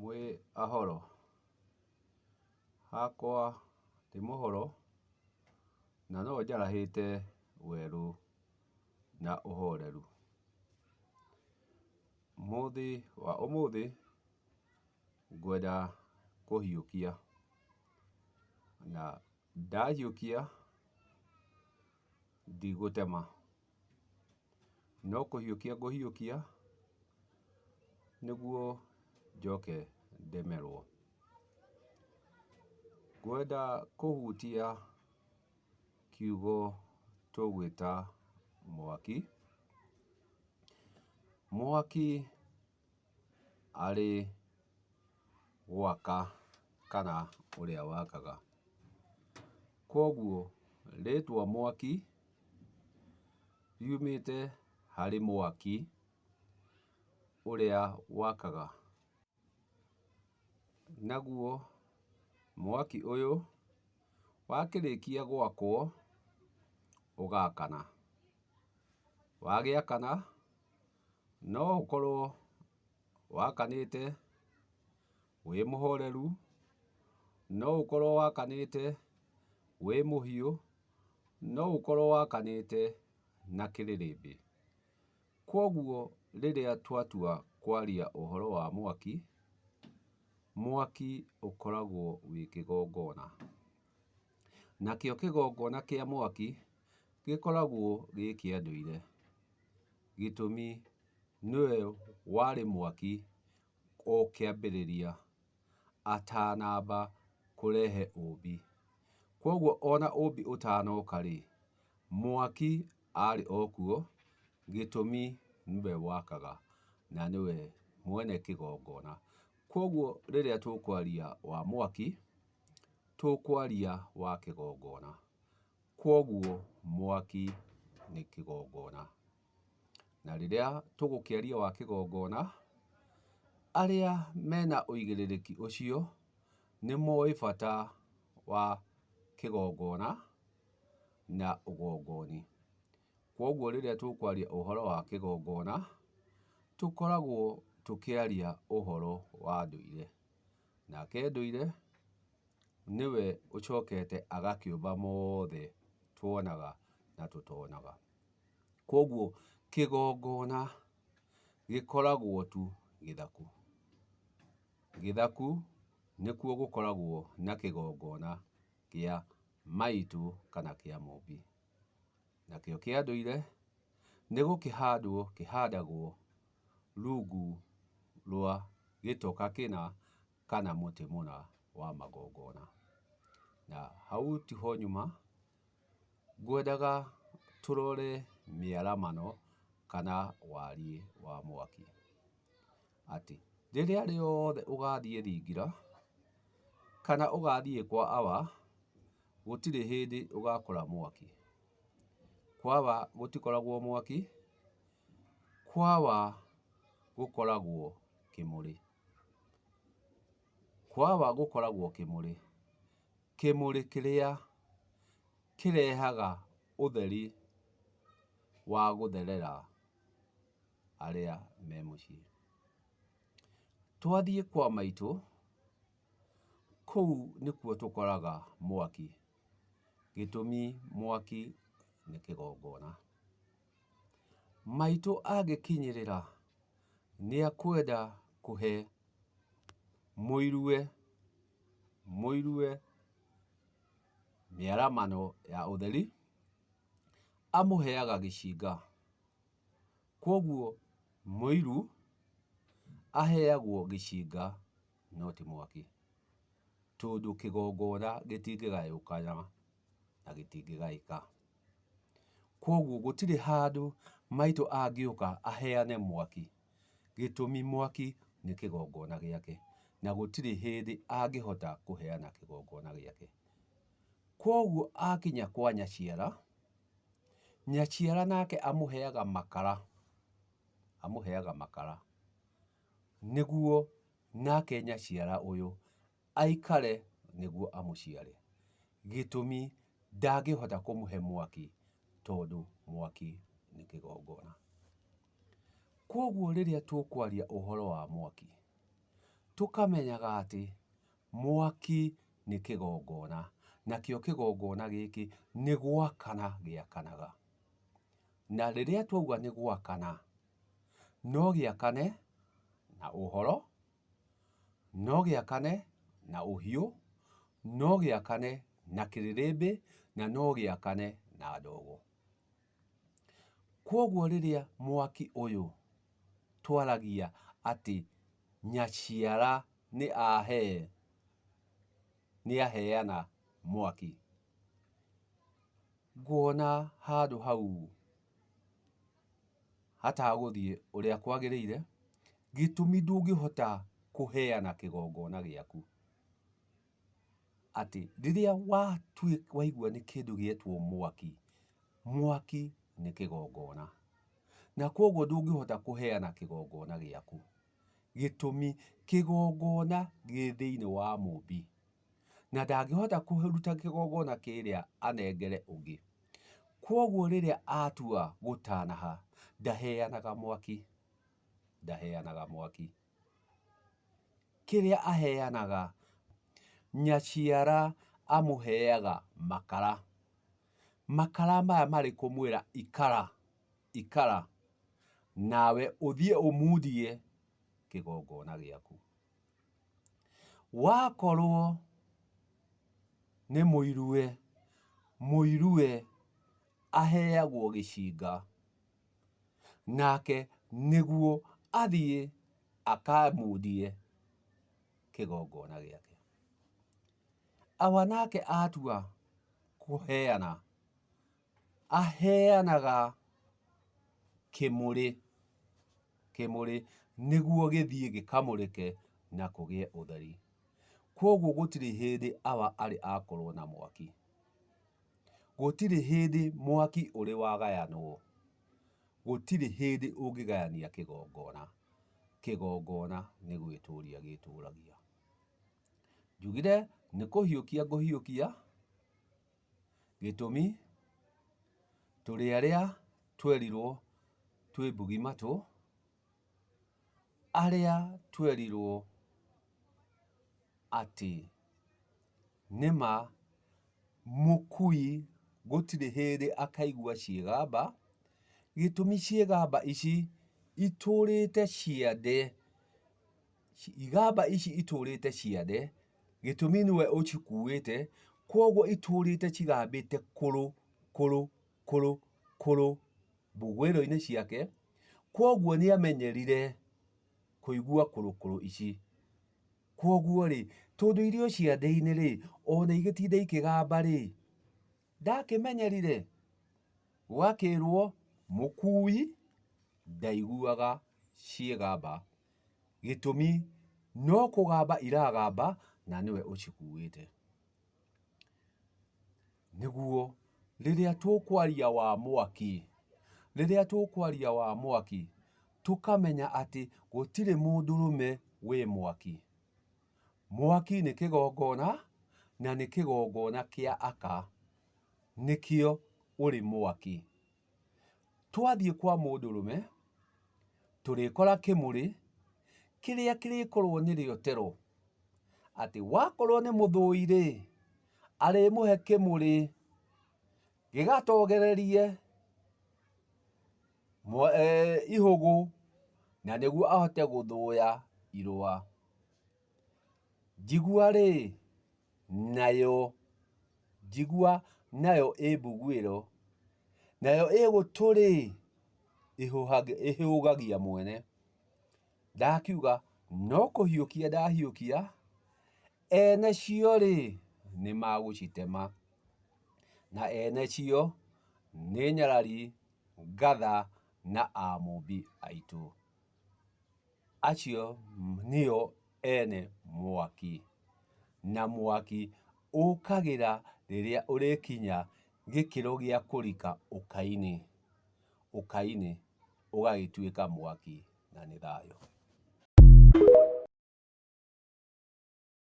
Mwĩ ahoro, hakwa ndĩ mũhoro na no njarahĩte werũ na ũhoreru. Mũthĩ wa ũmũthĩ ngwenda kũhiũkia, na ndahiũkia ndigũtema, no kũhiũkia ngũhiũkia nĩguo njoke ndemerwo. Ngwenda kũhutia kiugo tũgwĩta mwaki. Mwaki arĩ gwaka kana ũrĩa wakaga. Kuoguo rĩtwa mwaki riumĩte harĩ mwaki ũrĩa wakaga. Naguo mwaki ũyũ wakĩrĩkia gwakwo ũgakana. Wagĩakana no ũkorwo wakanĩte wĩ mũhoreru, no ũkorwo wakanĩte wĩ mũhiũ, no ũkorwo wakanĩte na kĩrĩrĩmbĩ. Kuoguo rĩrĩa twatua kwaria ũhoro wa mwaki, mwaki ũkoragwo wĩ kĩgongona. Nakĩo kĩgongona kĩa mwaki gĩkoragwo gĩ kĩa ndũire. Gĩtũmi nĩwe warĩ mwaki o kĩambĩrĩria atanamba kũrehe ũmbi. Kuoguo ona ũmbi ũtanoka-rĩ, mwaki arĩ o kuo, gĩtũmi nĩwe wakaga na nĩwe mwene kĩgongona. Kuoguo rĩrĩa tũkwaria wa mwaki, tũkwaria wa kĩgongona. Kuoguo mwaki nĩ kĩgongona. Na rĩrĩa tũgũkĩaria wa kĩgongona, arĩa mena ũigĩrĩrĩki ũcio nĩmoĩ bata wa kĩgongona na ũgongoni. Kuoguo rĩrĩa tũkwaria ũhoro wa kĩgongona, tũkoragwo tũkĩaria ũhoro wa ndũire. Nake ndũire nĩwe ũcokete agakĩũmba mothe tuonaga na tũtonaga. Kuoguo kĩgongona gĩkoragwo tu gĩthaku. Gĩthaku nĩkuo gũkoragwo na kĩgongona kĩa maitũ kana kĩa mũmbi. Nakĩo kĩa ndũire nĩgũkĩhandwo kĩhandagwo rungu rwa gĩtoka kĩna kana mũtĩ mũna wa magongona. Na hau tiho nyuma, ngwendaga tũrore mĩaramano kana wariĩ wa mwaki. Atĩ rĩrĩa rĩothe ũgathiĩ thingira kana ũgathiĩ kwa awa, gũtirĩ hĩndĩ ũgakora mwaki. Kwa awa gũtikoragwo mwaki, kwa awa gũkoragwo kĩmũrĩ. Kwa awa gũkoragwo kĩmũrĩ. Kĩmũrĩ kĩrĩa kĩrehaga ũtheri wa gũtherera arĩa me mũciĩ. Twathiĩ kwa maitũ, kũu nĩkuo tũkoraga mwaki. Gĩtũmi mwaki nĩ kĩgongona. Maitũ angĩkinyĩrĩra nĩakwenda kũhe mũirue mĩaramano ya ũtheri, amũheaga gĩcinga. Kuoguo mũiru aheagwo gĩcinga no ti mwaki, tondũ kĩgongona gĩtingĩgayũkana na gĩtingĩgaĩka. Kuoguo gũtirĩ handũ maitũ angĩũka aheane mwaki, gĩtũmi mwaki nĩ kĩgongona gĩake na gũtirĩ hĩndĩ angĩhota kũheana kĩgongona gĩake. Kuoguo akinya kwa nyaciara, nyaciara nake amũheaga makara, nĩguo nake nyaciara ũyũ aikare nĩguo amũciare. Gĩtũmi ndangĩhota kũmũhe mwaki tondũ mwaki nĩ kĩgongona. Kuoguo rĩrĩa tũkwaria ũhoro wa mwaki, tukamenyaga ati mwaki nĩ kĩgongona, nakĩo kĩgongona gĩkĩ nĩ gwakana gĩakanaga. Na rĩrĩa twauga nĩ gwakana, no gĩakane na ũhoro, no gĩakane na ũhiũ, no gĩakane na kĩrĩrĩmbĩ, na no gĩakane na ndogo. Kwoguo rĩrĩa mwaki ũyũ twaragia atĩ Nyaciara nĩaheana mwaki, nguona handũ hau hatagũthiĩ ũrĩa kwagĩrĩire, gĩtũmi ndũngĩhota kũheana kĩgongona gĩaku. Atĩ rĩrĩa waigua nĩ kĩndũ gĩetwo mwaki, mwaki nĩ kĩgongona. Na kwoguo ndũngĩhota kũheana kĩgongona gĩaku, gĩtũmi kĩgongona gĩ thĩinĩ wa Mũmbi, na ndangĩhota kũruta kĩgongona kĩrĩa anengere ũngĩ. Kwoguo rĩrĩa atua gũtanaha, ndaheanaga mwaki, ndaheanaga mwaki. Kĩrĩa aheanaga, Nyaciara amũheaga makara. Makara maya marĩ kũmwĩra ikara, ikara, nawe ũthiĩ ũmundie kĩgongona gĩaku. Wakorwo nĩ mũirue, mũirue aheagwo gĩcinga, nake nĩguo athiĩ akamundie kĩgongona gĩake. Nake atua kũheana, aheanaga kĩmũrĩ, kĩmũrĩ nĩguo gĩthiĩ gĩkamũrĩke na kũgĩe ũtheri. Kwoguo gũtirĩ hĩndĩ arĩ akorwo na mwaki, gũtirĩ hĩndĩ mwaki ũrĩ wagayanwo, gũtirĩ hĩndĩ ũngĩgayania kĩgongona. Kĩgongona nĩ gwĩtũria gĩtũragia. Njugire nĩ kũhiũkia ngũhiũkia, gĩtũmi tũrĩ arĩa twerirwo twĩ mbugi matũ, arĩa twerirwo atĩ nĩma mũkui gũtirĩ hĩndĩ akaigua ciĩgamba, gĩtũmi ciĩgamba ici itũrĩte ciande, igamba ici itũrĩte ciande, gĩtũmi nĩwe ũcikuĩte, kwoguo itũrĩte cigambĩte kũrũ kũrũ kũrũ kũrũ mbũgũĩro-inĩ ciake. Kwoguo nĩamenyerire kũigua kũrũ kũrũ ici. Kwoguo rĩ, tondũ irĩ o ciande-inĩ rĩ, ona igĩtinda ikĩgamba rĩ, ndakĩmenyerire. Gwakĩrwo mũkui ndaiguaga ciĩgamba, gĩtũmi no kũgamba iragamba na nĩwe ũcikuĩte. Nĩguo rĩrĩa tũkwaria wa mwaki, rĩrĩa tũkwaria wa mwaki, tũkamenya atĩ gũtirĩ mũndũrũme wĩ mwaki. Mwaki nĩ kĩgongona, na nĩ kĩgongona kĩa aka, nĩkĩo ũrĩ mwaki. Twathiĩ kwa mũndũrũme, tũrĩkora kĩmũrĩ kĩrĩa kĩrĩkorwo nĩrĩo tero. Atĩ wakorwo nĩ mũthũi rĩ, arĩmũhe kĩmũrĩ gĩgatogererie ihũgũ, na nĩguo ahote gũthũya irũa. Njigua rĩ, nayo, njigua nayo ĩ mbugũĩro, nayo ĩ gũtũ rĩ, ĩhũgagia mwene. Ndakiuga no kũhiũkia ndahiũkia, ene cio rĩ, nĩ magũcitema, na ene cio nĩ Nyarari, Gatha na Mũmbi aitũ. Acio nĩo ene mwaki, na mwaki ũkagĩra rĩrĩa ũrĩkinya gĩkĩro gĩa kũrika ũka-inĩ, ũka-inĩ ũgagĩtuĩka mwaki, na nĩ thayũ.